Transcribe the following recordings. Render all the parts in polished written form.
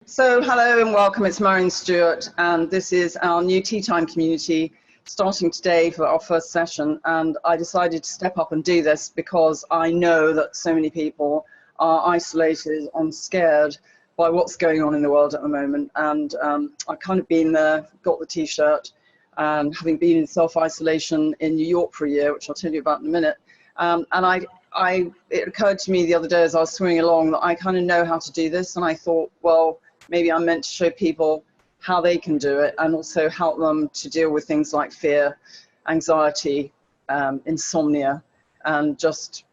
So hello and welcome, it's Maryon Stewart, and this is our new Tea Time community starting today for our first session. And I decided to step up and do this because I know that so many people are isolated and scared by what's going on in the world at the moment. And I've kind of been there, got the t-shirt, and having been in self-isolation in New York for a year, which I'll tell you about in a minute. It occurred to me the other day as I was swimming along that I kind of know how to do this, and I thought, well, maybe I'm meant to show people how they can do it and also help them to deal with things like fear, anxiety, insomnia, and just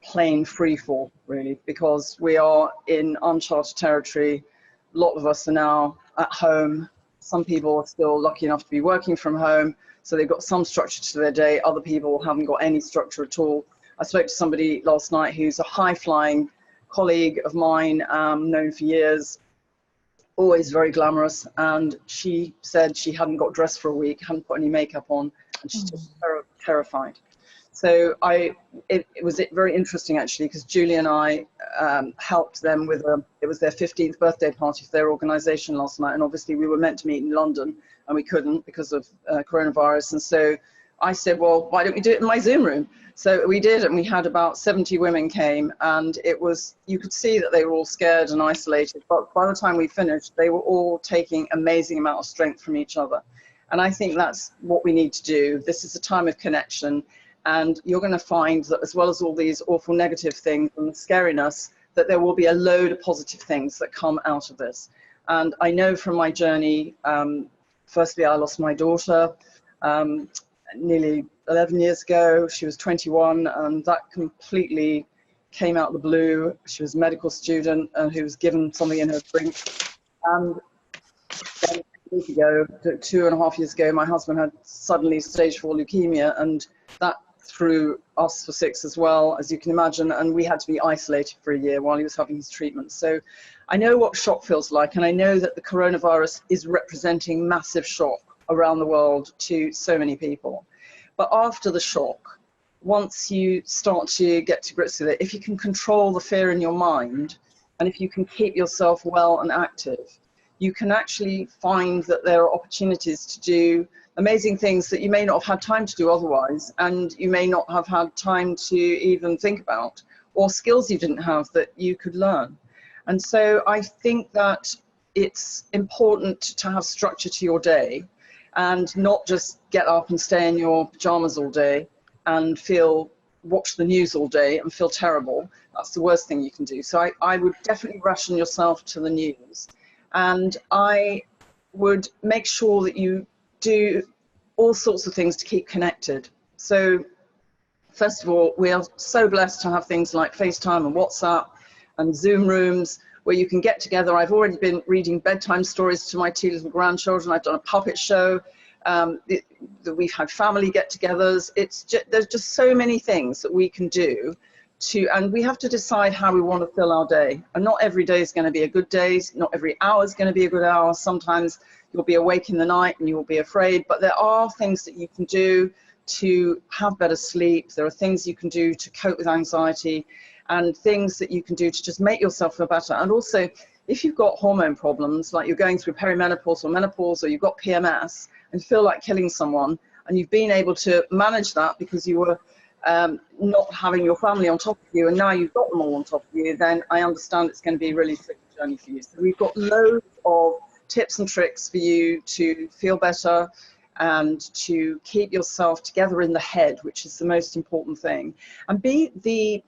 plain free fall, really, because we are in uncharted territory. A lot of us are now at home. Some people are still lucky enough to be working from home, so they've got some structure to their day. Other people haven't got any structure at all. I spoke to somebody last night who's a high-flying colleague of mine, known for years, always very glamorous, and she said she hadn't got dressed for a week, hadn't put any makeup on, and she's just terrified. So it was very interesting, actually, because Julie and I helped them with it was their 15th birthday party for their organisation last night, and obviously we were meant to meet in London and we couldn't because of coronavirus. And so I said, well, why don't we do it in my Zoom room? So we did, and we had about 70 women came, and it was, you could see that they were all scared and isolated, but by the time we finished, they were all taking amazing amount of strength from each other. And I think that's what we need to do. This is a time of connection, and you're going to find that as well as all these awful negative things and the scariness, that there will be a load of positive things that come out of this. And I know from my journey, firstly, I lost my daughter nearly 11 years ago. She was 21, and that completely came out of the blue. She was a medical student who was given something in her drink. And then 2.5 years ago, my husband had suddenly stage 4 leukemia, and that threw us for 6 as well, as you can imagine, and we had to be isolated for a year while he was having his treatment. So I know what shock feels like, and I know that the coronavirus is representing massive shock around the world to so many people. But after the shock, once you start to get to grips with it, if you can control the fear in your mind, and if you can keep yourself well and active, you can actually find that there are opportunities to do amazing things that you may not have had time to do otherwise, and you may not have had time to even think about, or skills you didn't have that you could learn. And so I think that it's important to have structure to your day, and not just get up and stay in your pajamas all day and watch the news all day and feel terrible. That's the worst thing you can do. So I would definitely ration yourself to the news, and I would make sure that you do all sorts of things to keep connected. So first of all, we are so blessed to have things like FaceTime and WhatsApp and Zoom rooms where you can get together. I've already been reading bedtime stories to my 2 little grandchildren. I've done a puppet show. We've had family get-togethers. There's just so many things that we can do and we have to decide how we want to fill our day. And not every day is going to be a good day. Not every hour is going to be a good hour. Sometimes you'll be awake in the night and you'll be afraid. But there are things that you can do to have better sleep. There are things you can do to cope with anxiety, and things that you can do to just make yourself feel better. And also, if you've got hormone problems, like you're going through perimenopause or menopause, or you've got PMS and feel like killing someone, and you've been able to manage that because you were not having your family on top of you, and now you've got them all on top of you, then I understand it's going to be a really tricky journey for you. So we've got loads of tips and tricks for you to feel better and to keep yourself together in the head, which is the most important thing, and be the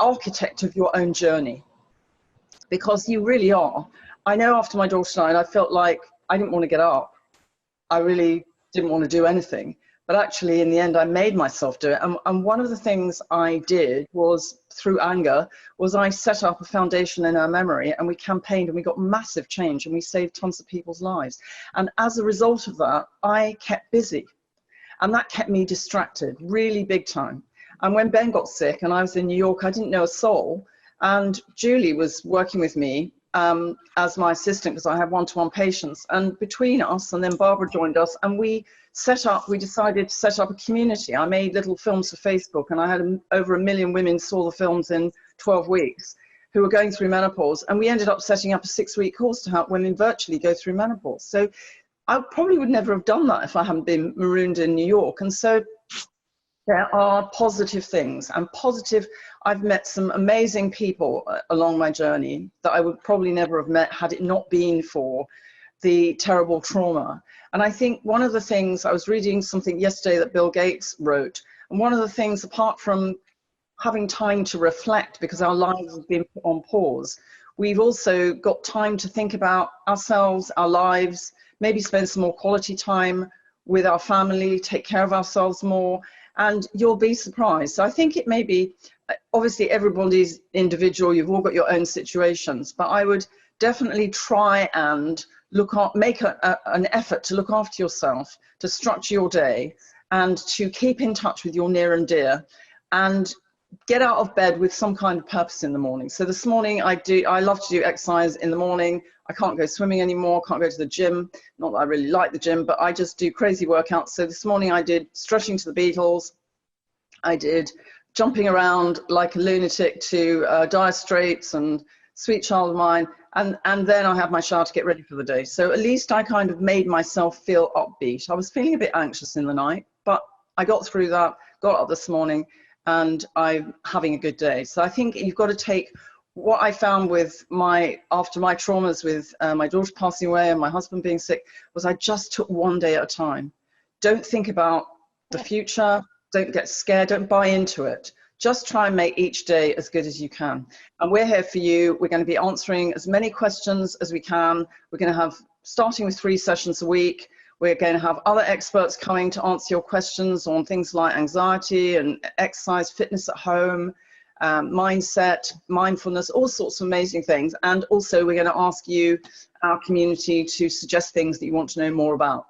architect of your own journey, because you really are. I know after my daughter died, I felt like I didn't want to get up. I really didn't want to do anything. But actually, in the end, I made myself do it. And one of the things I did was, through anger, was I set up a foundation in her memory, and we campaigned, and we got massive change, and we saved tons of people's lives. And as a result of that, I kept busy. And that kept me distracted, really big time. And when Ben got sick and I was in New York, I didn't know a soul. And Julie was working with me as my assistant, because I have one-to-one patients. And between us, and then Barbara joined us, and we decided to set up a community. I made little films for Facebook, and I had over 1 million women saw the films in 12 weeks. who were going through menopause, and we ended up setting up a 6-week course to help women virtually go through menopause. So I probably would never have done that if I hadn't been marooned in New York. And so there are positive things, and positive, I've met some amazing people along my journey that I would probably never have met had it not been for the terrible trauma. And I think one of the things, I was reading something yesterday that Bill Gates wrote, and one of the things, apart from having time to reflect because our lives have been put on pause, we've also got time to think about ourselves, our lives, maybe spend some more quality time with our family, take care of ourselves more, and you'll be surprised. So I think it may be, obviously everybody's individual, you've all got your own situations, but I would definitely try and make an effort to look after yourself, to structure your day, and to keep in touch with your near and dear, and get out of bed with some kind of purpose in the morning. So this morning I love to do exercise in the morning. I can't go swimming anymore, can't go to the gym. Not that I really like the gym, but I just do crazy workouts. So this morning I did stretching to the Beatles. I did jumping around like a lunatic to Dire Straits and Sweet Child of Mine. And then I had my shower to get ready for the day. So at least I kind of made myself feel upbeat. I was feeling a bit anxious in the night, but I got through that, got up this morning, and I'm having a good day. So I think you've got to take what I found with after my traumas with my daughter passing away and my husband being sick, was I just took one day at a time. Don't think about the future. Don't get scared. Don't buy into it. Just try and make each day as good as you can. And we're here for you. We're going to be answering as many questions as we can. We're going to have, starting with 3 sessions a week, we're going to have other experts coming to answer your questions on things like anxiety and exercise, fitness at home, mindset, mindfulness, all sorts of amazing things. And also we're going to ask you, our community, to suggest things that you want to know more about.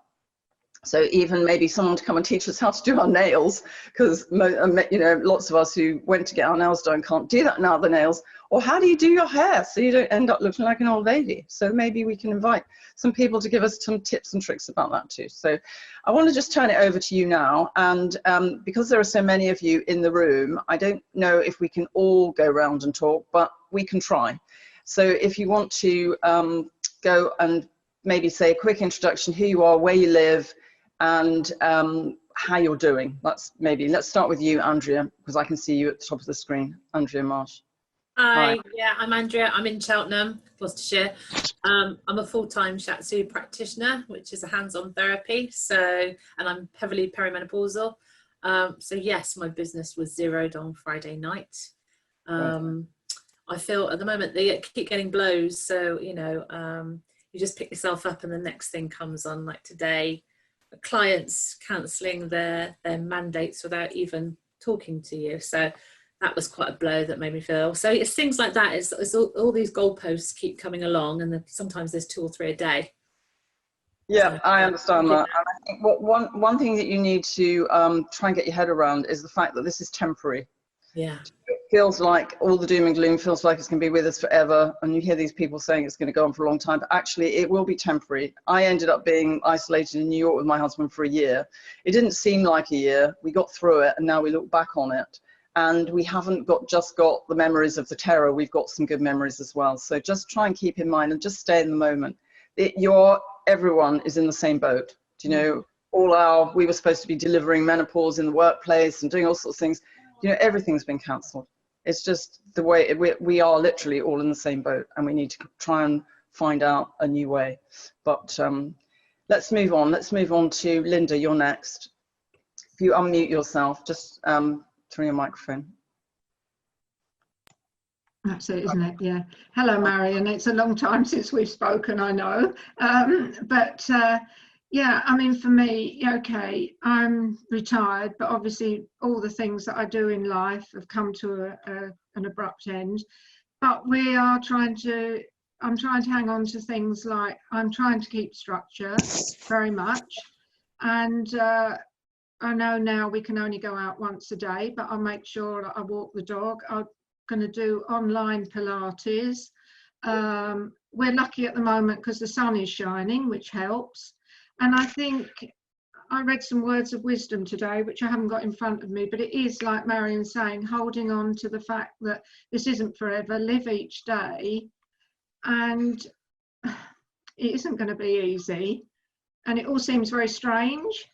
So even maybe someone to come and teach us how to do our nails, because you know, lots of us who went to get our nails done can't do that now, the nails. Or how do you do your hair so you don't end up looking like an old lady? So maybe we can invite some people to give us some tips and tricks about that too. So I want to just turn it over to you now. And because there are so many of you in the room, I don't know if we can all go around and talk, but we can try. So if you want to go and maybe say a quick introduction, who you are, where you live, and how you're doing. Let's start with you, Andrea, because I can see you at the top of the screen. Andrea Marsh. Hi, yeah, I'm Andrea. I'm in Cheltenham, Gloucestershire. I'm a full-time shiatsu practitioner, which is a hands-on therapy. And I'm heavily perimenopausal. So yes, my business was zeroed on Friday night. I feel at the moment they keep getting blows. So, you know, you just pick yourself up and the next thing comes on, like today, clients cancelling their mandates without even talking to you. So that was quite a blow that made me feel. So it's things like that. It's all these goalposts keep coming along, and sometimes there's 2 or 3 a day. Yeah, so, I understand that. And I think one thing that you need to try and get your head around is the fact that this is temporary. Yeah. It feels like all the doom and gloom feels like it's going to be with us forever. And you hear these people saying it's going to go on for a long time, but actually it will be temporary. I ended up being isolated in New York with my husband for a year. It didn't seem like a year. We got through it, and now we look back on it. And we haven't just got the memories of the terror. We've got some good memories as well. So just try and keep in mind and just stay in the moment. Everyone is in the same boat. Do you know, we were supposed to be delivering menopause in the workplace and doing all sorts of things. You know, everything's been cancelled. It's just the way we are literally all in the same boat, and we need to try and find out a new way. But let's move on. Let's move on to Linda. You're next. If you unmute yourself, just through your microphone. That's it, isn't it? Yeah. Hello, Maryon. It's a long time since we've spoken, I know. Yeah, I mean, for me, okay, I'm retired, but obviously all the things that I do in life have come to an abrupt end. But I'm trying to hang on to things like, I'm trying to keep structure very much. And I know now we can only go out once a day, but I'll make sure that I walk the dog. I'm going to do online Pilates. We're lucky at the moment because the sun is shining, which helps. And I think I read some words of wisdom today, which I haven't got in front of me, but it is like Maryon's saying, holding on to the fact that this isn't forever, live each day, and it isn't going to be easy, and it all seems very strange,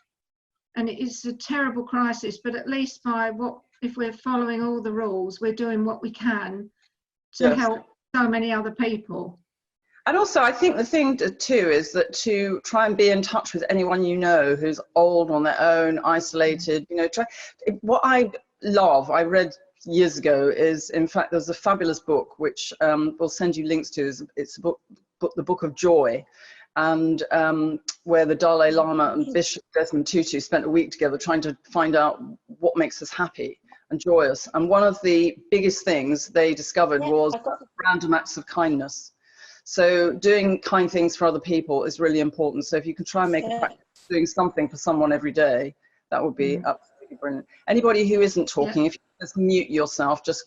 and it is a terrible crisis, but at least if we're following all the rules, we're doing what we can to help so many other people. And also, I think the thing too is that to try and be in touch with anyone you know who's old on their own, isolated, you know, what I love, I read years ago, is, in fact, there's a fabulous book which we'll send you links to. It's a book, the Book of Joy, and where the Dalai Lama and Bishop Desmond Tutu spent a week together trying to find out what makes us happy and joyous. And one of the biggest things they discovered was random acts of kindness. So doing kind things for other people is really important. So if you can try and make a practice of doing something for someone every day, that would be absolutely brilliant. Anybody who isn't talking, if you just mute yourself, just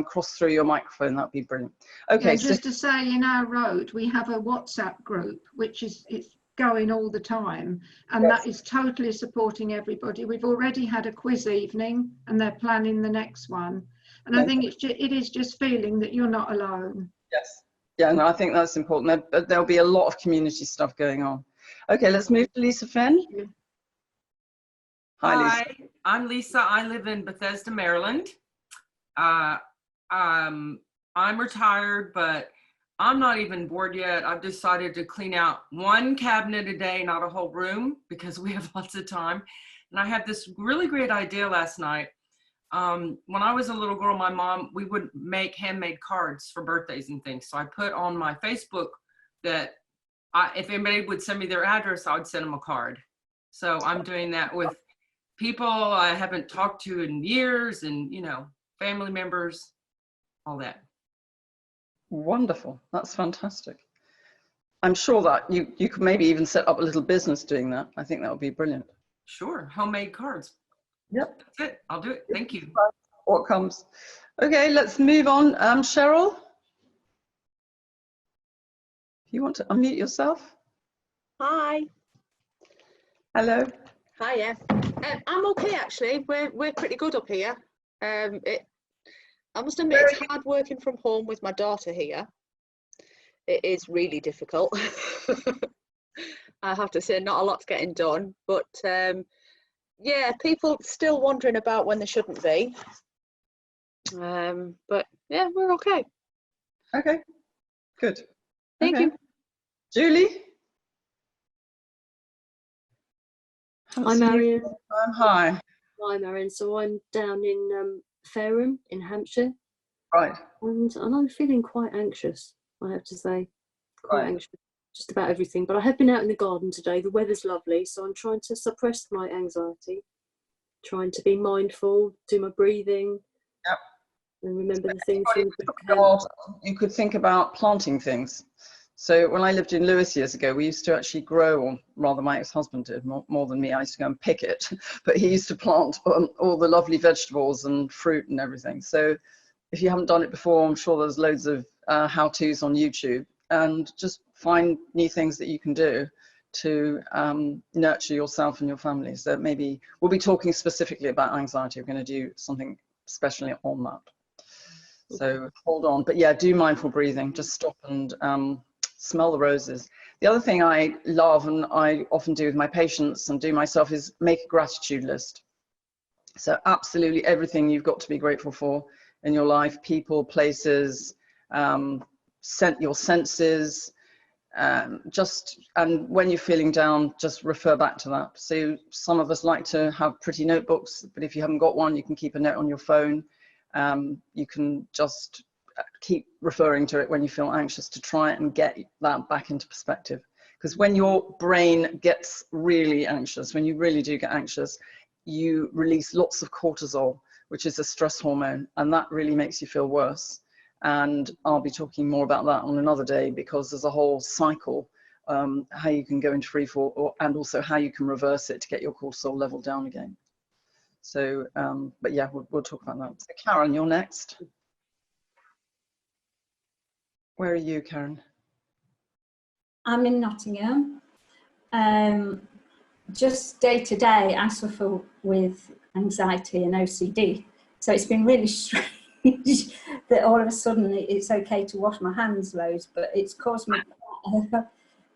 cross through your microphone, that'd be brilliant. Okay. Yeah, just to say, in our road, we have a WhatsApp group, which it's going all the time, and that is totally supporting everybody. We've already had a quiz evening, and they're planning the next one. And I think it is just feeling that you're not alone. Yes. Yeah, no, I think that's important. There'll be a lot of community stuff going on. Okay, let's move to Lisa Fenn. Hi, Lisa. Hi, I'm Lisa. I live in Bethesda, Maryland. I'm retired, but I'm not even bored yet. I've decided to clean out one cabinet a day, not a whole room, because we have lots of time. And I had this really great idea last night. When I was a little girl, my mom, we would make handmade cards for birthdays and things. So I put on my Facebook that if anybody would send me their address, I would send them a card. So I'm doing that with people I haven't talked to in years, and, you know, family members, all that. Wonderful. That's fantastic. I'm sure that you could maybe even set up a little business doing that. I think that would be brilliant. Sure, homemade cards. Yep. That's it. I'll do it. Thank you. What comes? Okay, let's move on. Cheryl, if you want to unmute yourself. Hi. Hello. Hiya. I'm okay, actually. We're pretty good up here. I must admit, it's hard working from home with my daughter here. It is really difficult. I have to say, not a lot's getting done, but yeah, people still wandering about when they shouldn't be. But yeah, we're okay. Okay, good. Thank you. Julie? Hi, Maryon. Hi. Hi, Maryon. So I'm down in Fareham in Hampshire. Right. And I'm feeling quite anxious, I have to say. Quite anxious, just about everything. But I have been out in the garden today. The weather's lovely, so I'm trying to suppress my anxiety, trying to be mindful, do my breathing, and remember the things from the book. You could think about planting things. So when I lived in Lewis years ago, we used to actually grow, or rather my ex-husband did more than me. I used to go and pick it, but he used to plant all the lovely vegetables and fruit and everything. So if you haven't done it before, I'm sure there's loads of how-tos on YouTube, and just find new things that you can do to nurture yourself and your family. So maybe we'll be talking specifically about anxiety. We're going to do something especially on that. So hold on. But yeah, do mindful breathing. Just stop and smell the roses. The other thing I love, and I often do with my patients and do myself, is make a gratitude list. So absolutely everything you've got to be grateful for in your life, people, places, your senses, and when you're feeling down, just refer back to that. So some of us like to have pretty notebooks, but if you haven't got one, you can keep a note on your phone. You can just keep referring to it when you feel anxious to try and get that back into perspective. Because when your brain gets really anxious, when you really do get anxious, you release lots of cortisol, which is a stress hormone, and that really makes you feel worse. And I'll be talking more about that on another day, because there's a whole cycle, how you can go into free fall, and also how you can reverse it to get your cortisol level down again. So, but yeah, we'll talk about that. So Karen, you're next. Where are you, Karen? I'm in Nottingham. just day to day, I suffer with anxiety and OCD. So it's been really strange that all of a sudden it's okay to wash my hands loads, but it's caused me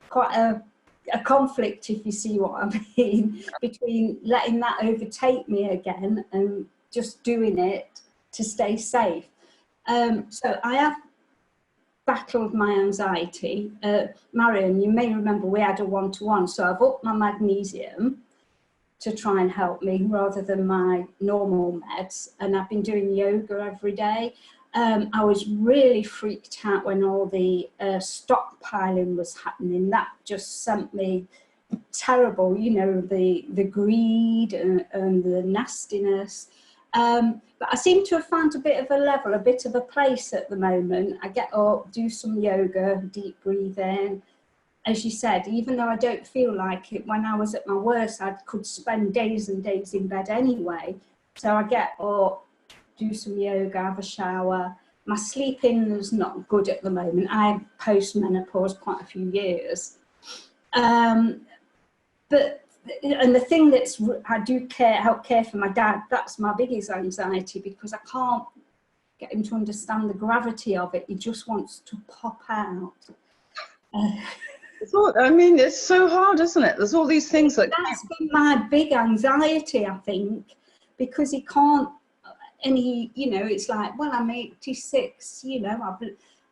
quite a conflict, if you see what I mean, between letting that overtake me again and just doing it to stay safe. So I have battled my anxiety. Maryon, you may remember we had a one-to-one, so I've upped my magnesium to try and help me rather than my normal meds, and I've been doing yoga every day. I was really freaked out when all the stockpiling was happening. That just sent me terrible, you know, the greed and the nastiness. But I seem to have found a bit of a level, a bit of a place at the moment. I get up, do some yoga, deep breathing. As you said, even though I don't feel like it, when I was at my worst, I could spend days and days in bed anyway. So I get up, do some yoga, have a shower. My sleeping is not good at the moment. I'm post-menopause quite a few years. But and the thing that's, I do help care for my dad, that's my biggest anxiety, because I can't get him to understand the gravity of it. He just wants to pop out. I mean, it's so hard, isn't it? There's all these things that... That's been my big anxiety, I think, because he can't, and he, you know, it's like, well, I'm 86, you know,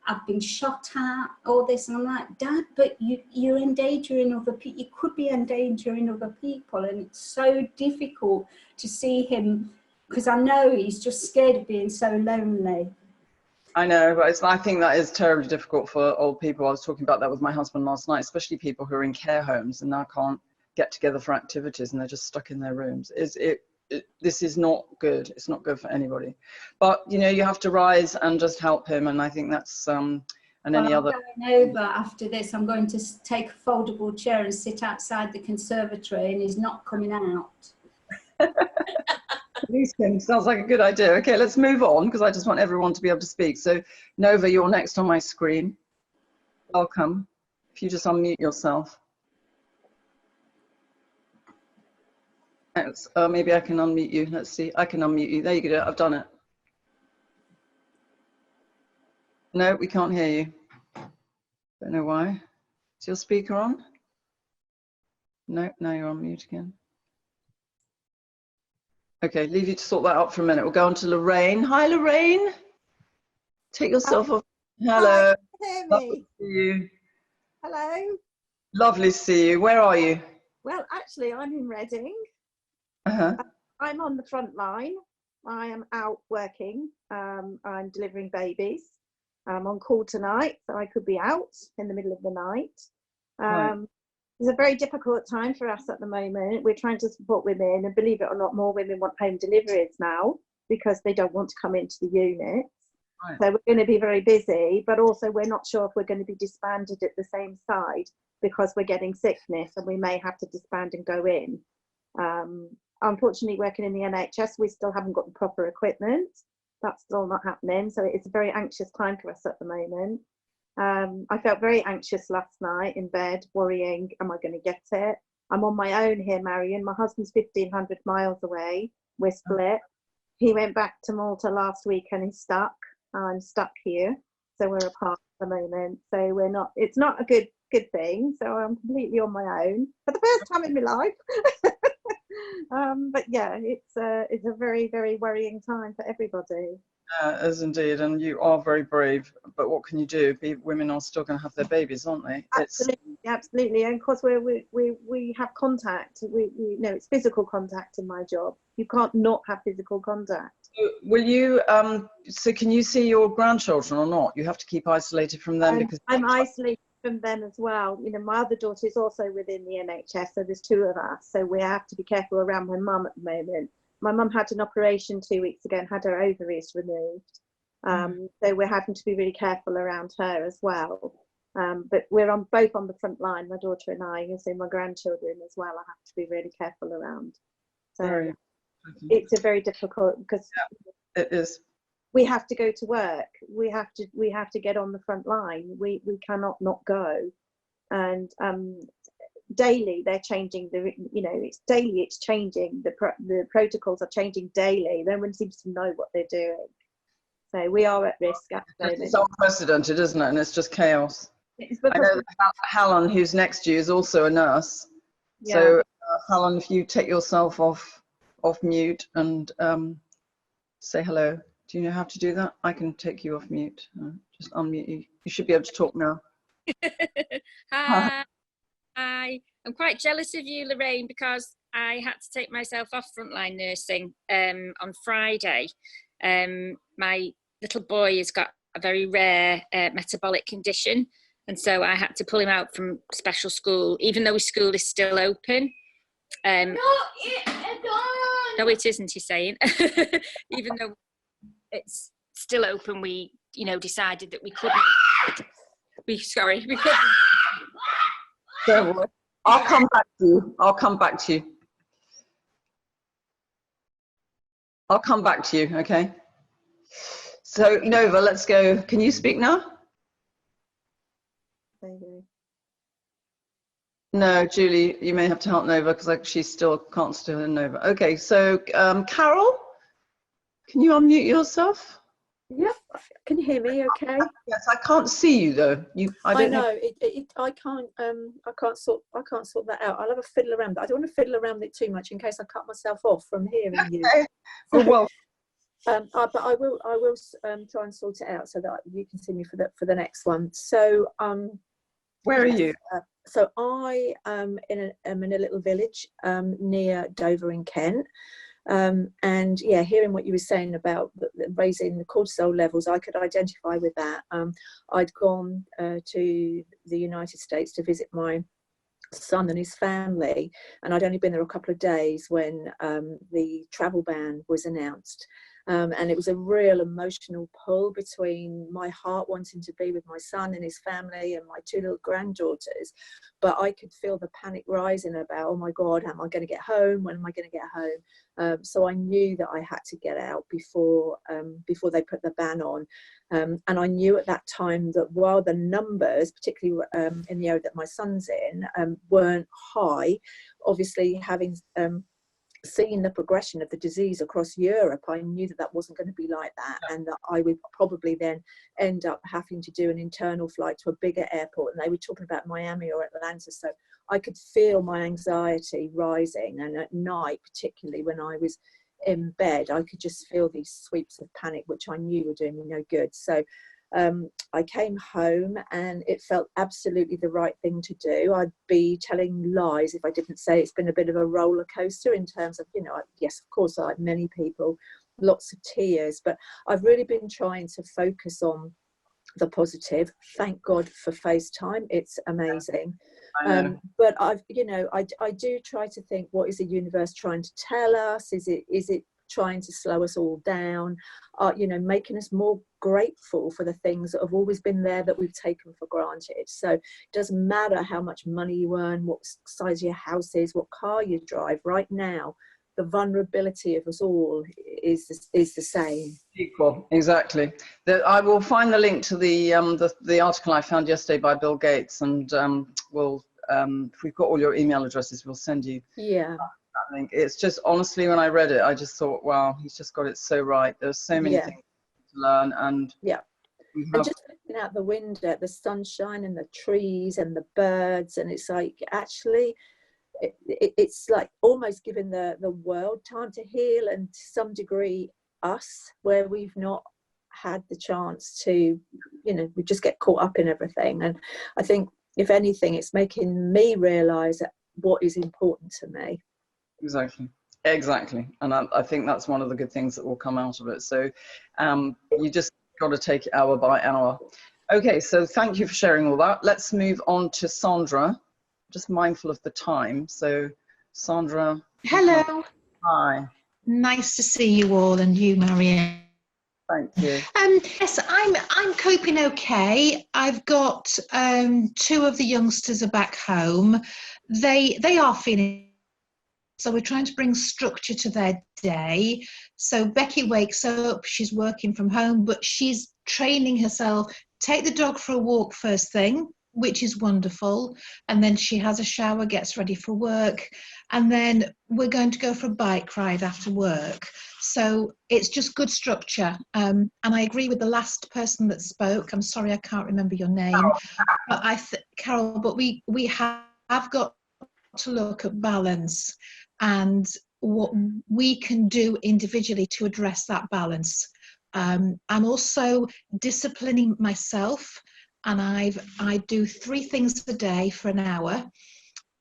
I've been shot at, all this, and I'm like, Dad, but you're endangering other people. You could be endangering other people, and it's so difficult to see him, because I know he's just scared of being so lonely. I know, but I think that is terribly difficult for old people. I was talking about that with my husband last night, especially people who are in care homes and now can't get together for activities and they're just stuck in their rooms. This is not good. It's not good for anybody. But, you know, you have to rise and just help him. And I think that's, and any other... I'm going over after this. I'm going to take a foldable chair and sit outside the conservatory, and he's not coming out. Sounds like a good idea. Okay, let's move on, because I just want everyone to be able to speak. So, Nova, you're next on my screen. Welcome. If you just unmute yourself. Maybe I can unmute you. Let's see. I can unmute you. There you go. I've done it. No, we can't hear you. Don't know why. Is your speaker on? No, now you're on mute again. Okay, leave you to sort that out for a minute. We'll go on to Lorraine. Hi, Lorraine. Take yourself off. Hello. Hear Lovely me. to see you. Hello. Lovely to see you. Where are you? Well, actually, I'm in Reading. Uh-huh. I'm on the front line. I am out working. I'm delivering babies. I'm on call tonight, so I could be out in the middle of the night. Right. It's a very difficult time for us at the moment. We're trying to support women, and believe it or not, more women want home deliveries now because they don't want to come into the units. Right. So we're going to be very busy, but also we're not sure if we're going to be disbanded at the same side because we're getting sickness and we may have to disband and go in. Unfortunately, working in the NHS, we still haven't got the proper equipment. That's still not happening. So it's a very anxious time for us at the moment. I felt very anxious last night in bed, worrying, am I going to get it? I'm on my own here, Maryon. My husband's 1,500 miles away. We're split. He went back to Malta last week and he's stuck. I'm stuck here. So we're apart at the moment. So we're not, it's not a good thing. So I'm completely on my own for the first time in my life. But yeah, it's a very, very worrying time for everybody. As indeed, and you are very brave, but what can you do? Women are still going to have their babies, aren't they? Absolutely, and of course we have contact. We know it's physical contact in my job. You can't not have physical contact. So will you? So can you see your grandchildren or not? You have to keep isolated from them because I'm isolated from them as well. You know, my other daughter is also within the NHS, so there's two of us. So we have to be careful around my mum at the moment. My mum had an operation 2 weeks ago and had her ovaries removed. So we're having to be really careful around her as well. But we're both on the front line, my daughter and I, and so my grandchildren as well, I have to be really careful around. So it's a very difficult, because it is. We have to go to work. We have to get on the front line. We cannot not go. And daily they're changing it's daily, it's changing, the protocols are changing daily. No one seems to know what they're doing, so we are at risk at the moment. It's unprecedented, isn't it? And it's just chaos. I know that Helen, who's next to you, is also a nurse. Yeah. So Helen, if you take yourself off mute and say hello. Do you know how to do that? I can take you off mute. Just unmute you. You should be able to talk now. Hi. I'm quite jealous of you, Lorraine, because I had to take myself off frontline nursing on Friday. My little boy has got a very rare metabolic condition, and so I had to pull him out from special school, even though his school is still open. No, it isn't, he's saying. Even though it's still open, we, decided that we couldn't. We couldn't. Don't worry. I'll come back to you. I'll come back to you. I'll come back to you, okay? So, Nova, let's go. Can you speak now? No, Julie, you may have to help Nova because she still can't hear Nova. Okay, so Carol, can you unmute yourself? Yeah, can you hear me okay? Yes, I can't see you though. I know. I can't sort that out. I'll have a fiddle around, but I don't want to fiddle around with it too much in case I cut myself off from hearing you. So, well, but I will try and sort it out so that you can see me for the next one. So where are you? So I am in a little village near Dover in Kent. And yeah, hearing what you were saying about raising the cortisol levels, I could identify with that. I'd gone to the United States to visit my son and his family, and I'd only been there a couple of days when the travel ban was announced. And it was a real emotional pull between my heart wanting to be with my son and his family and my two little granddaughters, but I could feel the panic rising about, oh my God, am I going to get home? When am I going to get home? So I knew that I had to get out before they put the ban on. And I knew at that time that while the numbers, particularly in the area that my son's in, weren't high, obviously having seeing the progression of the disease across Europe, I knew that that wasn't going to be like that, and that I would probably then end up having to do an internal flight to a bigger airport, and they were talking about Miami or Atlanta. So I could feel my anxiety rising, and at night, particularly when I was in bed, I could just feel these sweeps of panic, which I knew were doing me no good. So I came home, and it felt absolutely the right thing to do. I'd be telling lies if I didn't say it's been a bit of a roller coaster in terms of, yes, of course, like many people, lots of tears, but I've really been trying to focus on the positive. Thank God for FaceTime. It's amazing. But I do try to think, what is the universe trying to tell us? Is it trying to slow us all down, making us more grateful for the things that have always been there that we've taken for granted. So it doesn't matter how much money you earn, what size your house is, what car you drive. Right now, the vulnerability of us all is the same. Equal, exactly. I will find the link to the article I found yesterday by Bill Gates, and we'll if we've got all your email addresses, we'll send you. Yeah. I think it's just, honestly, when I read it, I just thought, wow, he's just got it so right. There's so many things to learn, and and just looking out the window, the sunshine and the trees and the birds, and it's like, actually, it's like almost giving the world time to heal, and to some degree us, where we've not had the chance to, we just get caught up in everything. And I think, if anything, it's making me realize what is important to me. Exactly. And I think that's one of the good things that will come out of it. So you just got to take it hour by hour. Okay, so thank you for sharing all that. Let's move on to Sandra. Just mindful of the time. So Sandra. Hello. Hi. Nice to see you all, and you, Maryon. Thank you. Yes, I'm coping okay. I've got two of the youngsters are back home. They are feeling. So we're trying to bring structure to their day. So Becky wakes up, she's working from home, but she's training herself, take the dog for a walk first thing, which is wonderful. And then she has a shower, gets ready for work, and then we're going to go for a bike ride after work. So it's just good structure. And I agree with the last person that spoke. I'm sorry, I can't remember your name, but Carol, but we have got to look at balance and what we can do individually to address that balance. I'm also disciplining myself, and I do 3 things a day for an hour.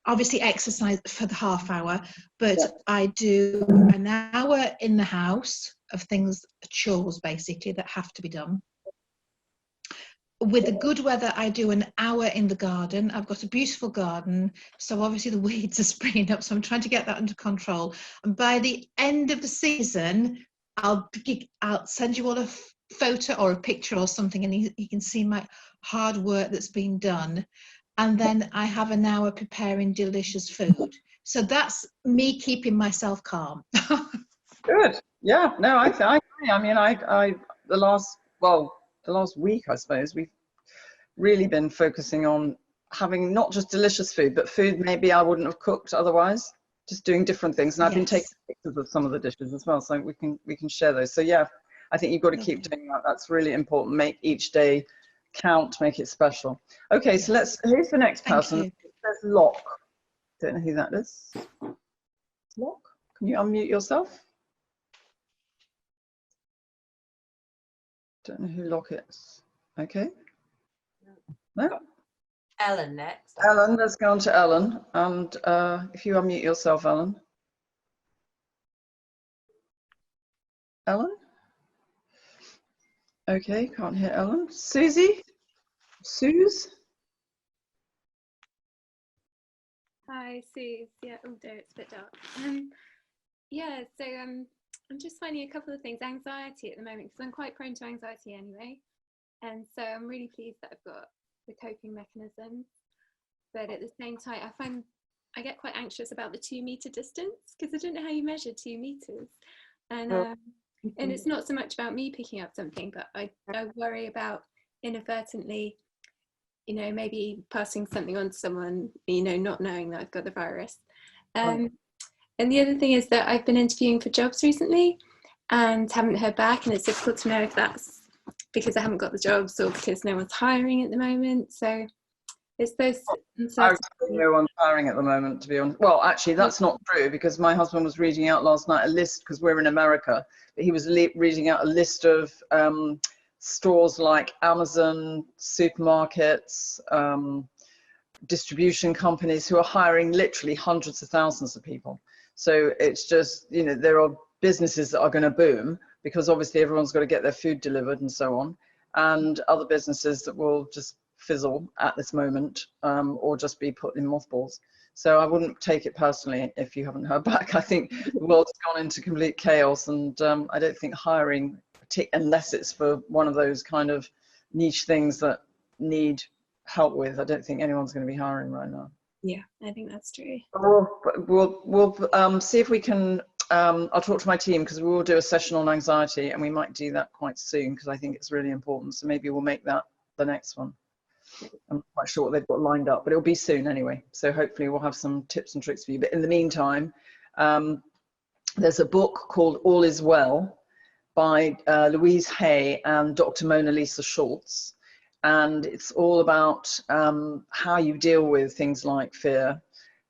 Obviously exercise for the half hour, but I do an hour in the house of things, chores basically, that have to be done. With the good weather, I do an hour in the garden. I've got a beautiful garden, so obviously the weeds are springing up, so I'm trying to get that under control. And by the end of the season, I'll send you all a photo or a picture or something, and you can see my hard work that's been done. And then I have an hour preparing delicious food. So that's me keeping myself calm. Good. Yeah. No, I agree. I mean, the last week, I suppose, we've really been focusing on having not just delicious food, but food maybe I wouldn't have cooked otherwise. Just doing different things, and I've been taking pictures of some of the dishes as well, so we can share those. So yeah, I think you've got to keep doing that. That's really important. Make each day count, make it special. Okay, so who's the next person? There's Locke. Don't know who that is. Locke, can you unmute yourself? Don't know who Locke is. Okay. No? Ellen next. Ellen, let's go on to Ellen. And if you unmute yourself, Ellen. Ellen? Okay, can't hear Ellen. Susie? Suze? Hi, Suze. Yeah, oh dear, it's a bit dark. Yeah, so I'm just finding a couple of things. Anxiety at the moment, because I'm quite prone to anxiety anyway. And so I'm really pleased that I've got the coping mechanisms. But at the same time, I find I get quite anxious about the 2 meter distance, because I don't know how you measure 2 meters. And it's not so much about me picking up something, but I worry about inadvertently, you know, maybe passing something on to someone, you know, not knowing that I've got the virus. And the other thing is that I've been interviewing for jobs recently and haven't heard back, and it's difficult to know if that's because I haven't got the jobs or because no one's hiring at the moment. So it's those uncertainties. No one's hiring at the moment, to be honest. Well, actually, that's not true, because my husband was reading out last night a list, because we're in America, but he was reading out a list of stores like Amazon, supermarkets, distribution companies who are hiring literally hundreds of thousands of people. So it's just, you know, there are businesses that are going to boom, because obviously everyone's got to get their food delivered and so on, and other businesses that will just fizzle at this moment, or just be put in mothballs. So I wouldn't take it personally if you haven't heard back. I think the world's gone into complete chaos, and I don't think hiring, unless it's for one of those kind of niche things that need help with, I don't think anyone's going to be hiring right now. Yeah, I think that's true. We'll see if we can, I'll talk to my team, because we will do a session on anxiety, and we might do that quite soon, because I think it's really important. So maybe we'll make that the next one. I'm not quite sure what they've got lined up, but it'll be soon anyway. So hopefully we'll have some tips and tricks for you. But in the meantime, there's a book called All Is Well by Louise Hay and Dr. Mona Lisa Schultz. And it's all about how you deal with things like fear.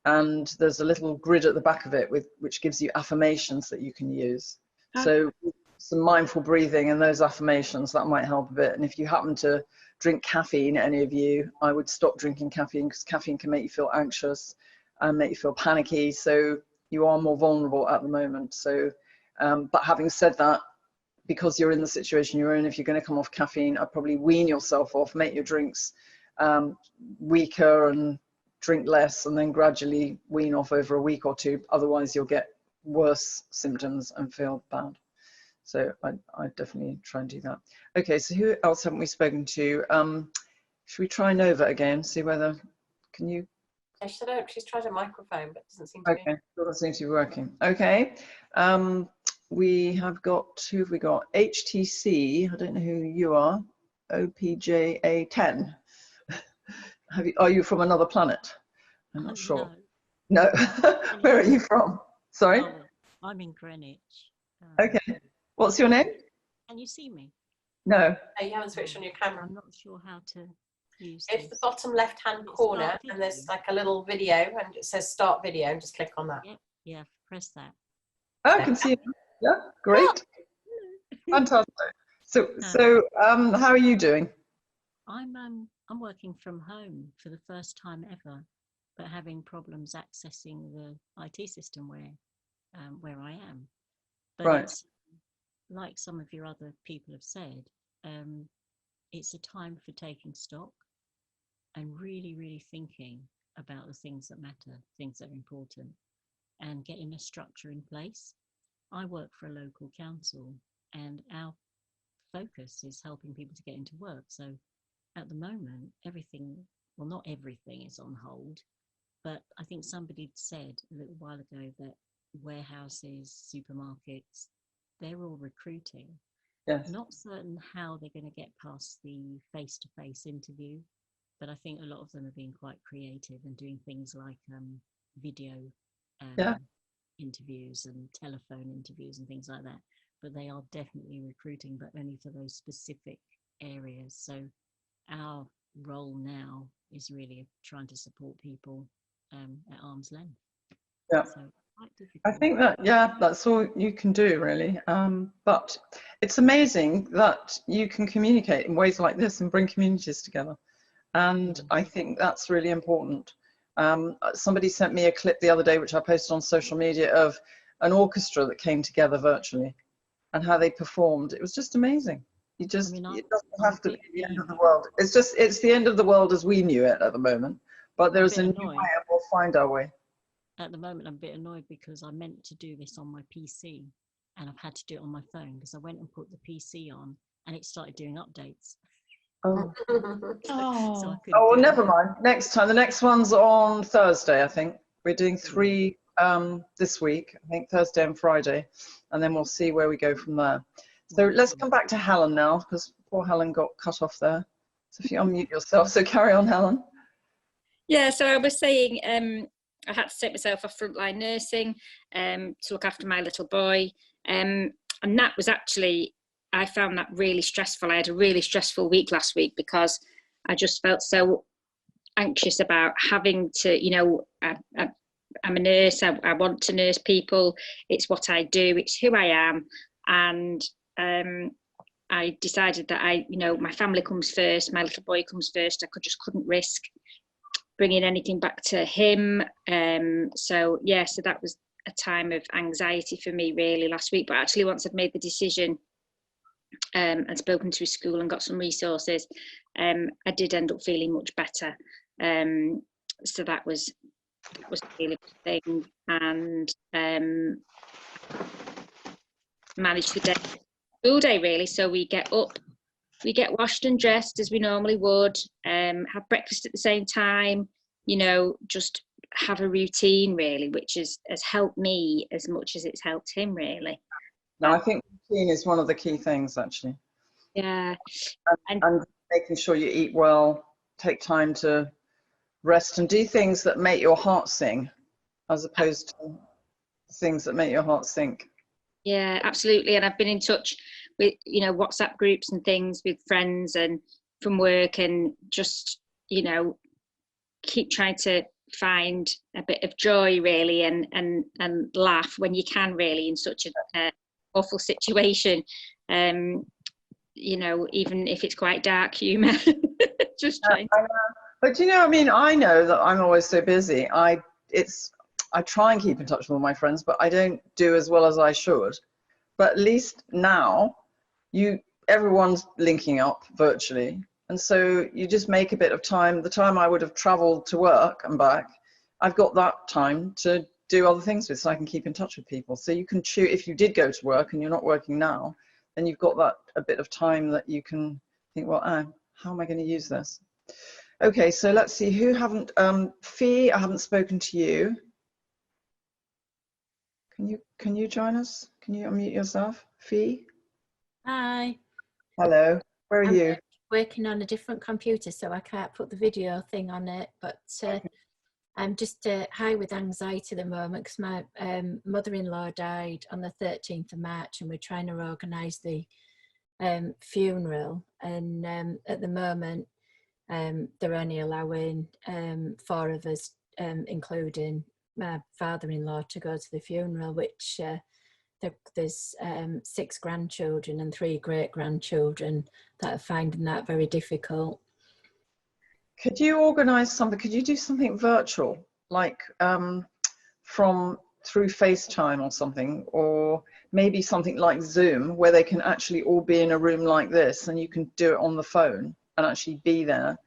And there's a little grid at the back of it which gives you affirmations that you can use. So some mindful breathing and those affirmations, that might help a bit. And if you happen to drink caffeine, any of you, I would stop drinking caffeine, because caffeine can make you feel anxious and make you feel panicky. So you are more vulnerable at the moment. So, but having said that, because you're in the situation you're in, if you're going to come off caffeine, I'd probably wean yourself off, make your drinks weaker and drink less, and then gradually wean off over a week or 2. Otherwise you'll get worse symptoms and feel bad. So I definitely try and do that. Okay, so who else haven't we spoken to? Should we try Nova again, see whether, can you? Yeah, she's tried a microphone, but it doesn't seem to be. Okay, doesn't seem to be working. Okay, we have got, who have we got? HTC, I don't know who you are, OPJA10. Are you from another planet? I'm not sure. No. No. Where are you from? Sorry? Oh, I'm in Greenwich. Okay. What's your name? Can you see me? No. Oh, you haven't switched on your camera. I'm not sure how to use It's this. the bottom left-hand corner, and there's like a little video, and it says start video, and just click on that. Yep. Yeah, press that. Oh, I can see you. Yeah, great. Fantastic. So, how are you doing? I'm working from home for the first time ever, but having problems accessing the IT system where I am. But Right. it's like some of your other people have said, it's a time for taking stock and really, really thinking about the things that matter, things that are important, and getting a structure in place. I work for a local council, and our focus is helping people to get into work. So at the moment, everything, well, not everything is on hold, but I think somebody said a little while ago that warehouses, supermarkets, they're all recruiting. Yes. Not certain how they're going to get past the face-to-face interview, but I think a lot of them are being quite creative and doing things like video interviews and telephone interviews and things like that. But they are definitely recruiting, but only for those specific areas. So our role now is really trying to support people at arm's length. Yeah. So quite difficult. I think that, yeah, that's all you can do really. But it's amazing that you can communicate in ways like this and bring communities together. And I think that's really important. Somebody sent me a clip the other day, which I posted on social media, of an orchestra that came together virtually and how they performed. It was just amazing. You just, it doesn't have to be the end of the world. It's just, it's the end of the world as we knew it at the moment. But there's a new way and we'll find our way. At the moment, I'm a bit annoyed because I meant to do this on my PC and I've had to do it on my phone because I went and put the PC on and it started doing updates. Oh. So Oh, well, never mind. Next time. The next one's on Thursday, I think. We're doing 3 this week, I think Thursday and Friday, and then we'll see where we go from there. So let's come back to Helen now, because poor Helen got cut off there. So if you unmute yourself, so carry on, Helen. Yeah, so I was saying I had to take myself off frontline nursing to look after my little boy, and that was actually, I found that really stressful. I had a really stressful week last week because I just felt so anxious about having to, you know, I'm a nurse, I want to nurse people, it's what I do, it's who I am, and I decided that you know, my family comes first, my little boy comes first. I couldn't risk bringing anything back to him. So yeah, so that was a time of anxiety for me really last week. But actually, once I'd made the decision and spoken to his school and got some resources, I did end up feeling much better. So that was a really good thing, and managed the school day really. So we get up, we get washed and dressed as we normally would, have breakfast at the same time, you know, just have a routine really, which has helped me as much as it's helped him really. No, I think routine is one of the key things actually. Yeah. And making sure you eat well, take time to rest and do things that make your heart sing, as opposed to things that make your heart sink. Yeah, absolutely. And I've been in touch with, you know, WhatsApp groups and things with friends and from work, and just, you know, keep trying to find a bit of joy really, and laugh when you can really in such a awful situation. You know, even if it's quite dark humour. Just trying to. But you know, I mean, I know that I'm always so busy. I try and keep in touch with all my friends, but I don't do as well as I should. But at least now, everyone's linking up virtually, and so you just make a bit of time. The time I would have travelled to work and back, I've got that time to do other things with, so I can keep in touch with people. So you can choose, if you did go to work and you're not working now, then you've got that a bit of time that you can think, well, how am I going to use this? Okay, so let's see who haven't. Fee, I haven't spoken to you. Can you join us? Can you unmute yourself, Fee? Hi. Hello. Where are you? working on a different computer, so I can't put the video thing on it. But I'm just high with anxiety at the moment because my mother-in-law died on the 13th of March, and we're trying to organise the funeral. And at the moment, they're only allowing 4 of us, including my father-in-law, to go to the funeral, which there's 6 grandchildren and 3 great-grandchildren that are finding that very difficult. Could you organise something? Could you do something virtual, like through FaceTime or something, or maybe something like Zoom, where they can actually all be in a room like this, and you can do it on the phone and actually be there,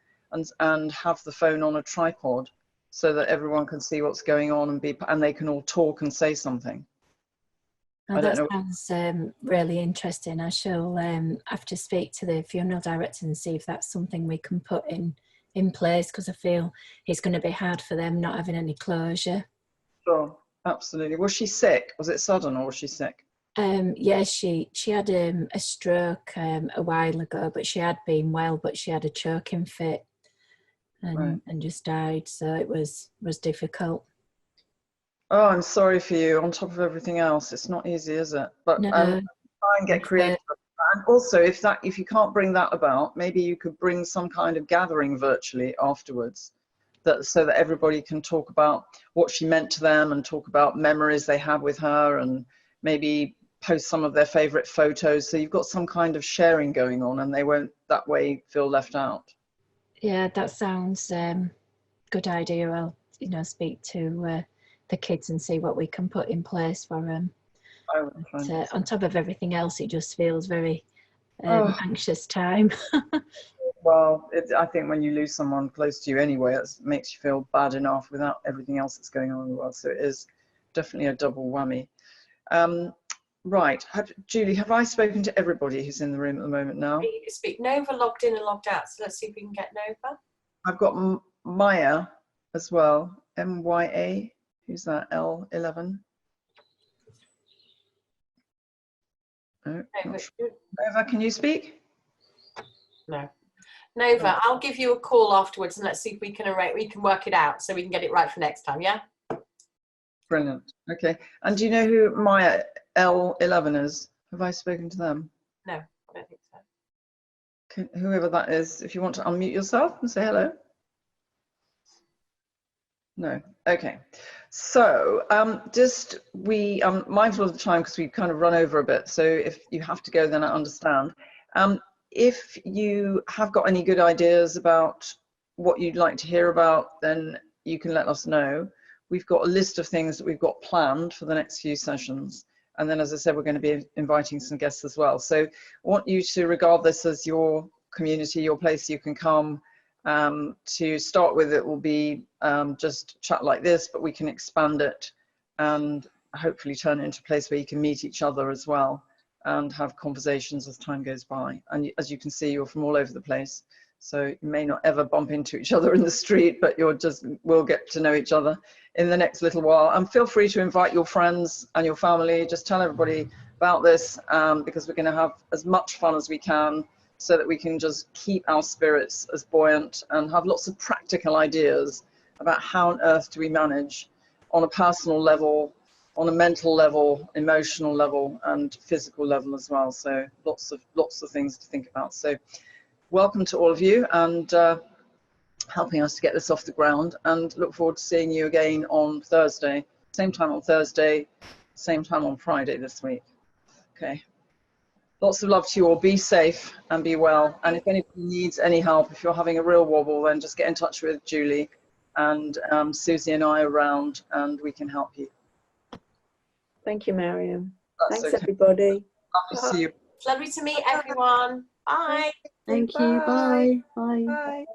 and have the phone on a tripod, so that everyone can see what's going on and they can all talk and say something. Oh, that sounds really interesting. I shall have to speak to the funeral director and see if that's something we can put in place, because I feel it's going to be hard for them not having any closure. Sure, absolutely. Was she sick? Was it sudden, or was she sick? Yeah, she had a stroke a while ago, but she had been well, but she had a choking fit and just died, so it was difficult. Oh, I'm sorry for you. On top of everything else, it's not easy, is it? But no, try and get creative. And also, if you can't bring that about, maybe you could bring some kind of gathering virtually afterwards, so that everybody can talk about what she meant to them and talk about memories they have with her, and maybe post some of their favorite photos. So you've got some kind of sharing going on, and they won't that way feel left out. Yeah, that sounds good idea. I'll speak to the kids and see what we can put in place for them. On top of everything else, it just feels very anxious time. Well, I think when you lose someone close to you anyway, it makes you feel bad enough without everything else that's going on in the world. So it is definitely a double whammy. Right, Julie, have I spoken to everybody who's in the room at the moment now? Speak. Nova logged in and logged out, so let's see if we can get Nova. I've got Maya as well, MYA. Who's that? L11. No, Nova, can you speak? No. Nova, I'll give you a call afterwards and let's see if we can work it out so we can get it right for next time, yeah? Brilliant. Okay. And do you know who Maya L11 is? Have I spoken to them? No, I don't think so. Whoever that is, if you want to unmute yourself and say hello. No. Okay. So just mindful of the time because we've kind of run over a bit. So if you have to go, then I understand. If you have got any good ideas about what you'd like to hear about, then you can let us know. We've got a list of things that we've got planned for the next few sessions. And then, as I said, we're going to be inviting some guests as well. So I want you to regard this as your community, your place you can come. To start with, it will be just chat like this, but we can expand it and hopefully turn it into a place where you can meet each other as well and have conversations as time goes by. And as you can see, you're from all over the place. So you may not ever bump into each other in the street, but we'll get to know each other in the next little while. And feel free to invite your friends and your family. Just tell everybody about this because we're going to have as much fun as we can so that we can just keep our spirits as buoyant and have lots of practical ideas about how on earth do we manage on a personal level, on a mental level, emotional level, and physical level as well. So lots of things to think about. So welcome to all of you and helping us to get this off the ground, and look forward to seeing you again on Thursday. Same time on Thursday, same time on Friday this week. Okay. Lots of love to you all. Be safe and be well. And if anybody needs any help, if you're having a real wobble, then just get in touch with Julie, and Susie and I are around and we can help you. Thank you, Maryon. That's Thanks, okay. everybody. Lovely to see you. It's lovely to meet everyone. Bye. Thank you. Bye. Bye. Bye.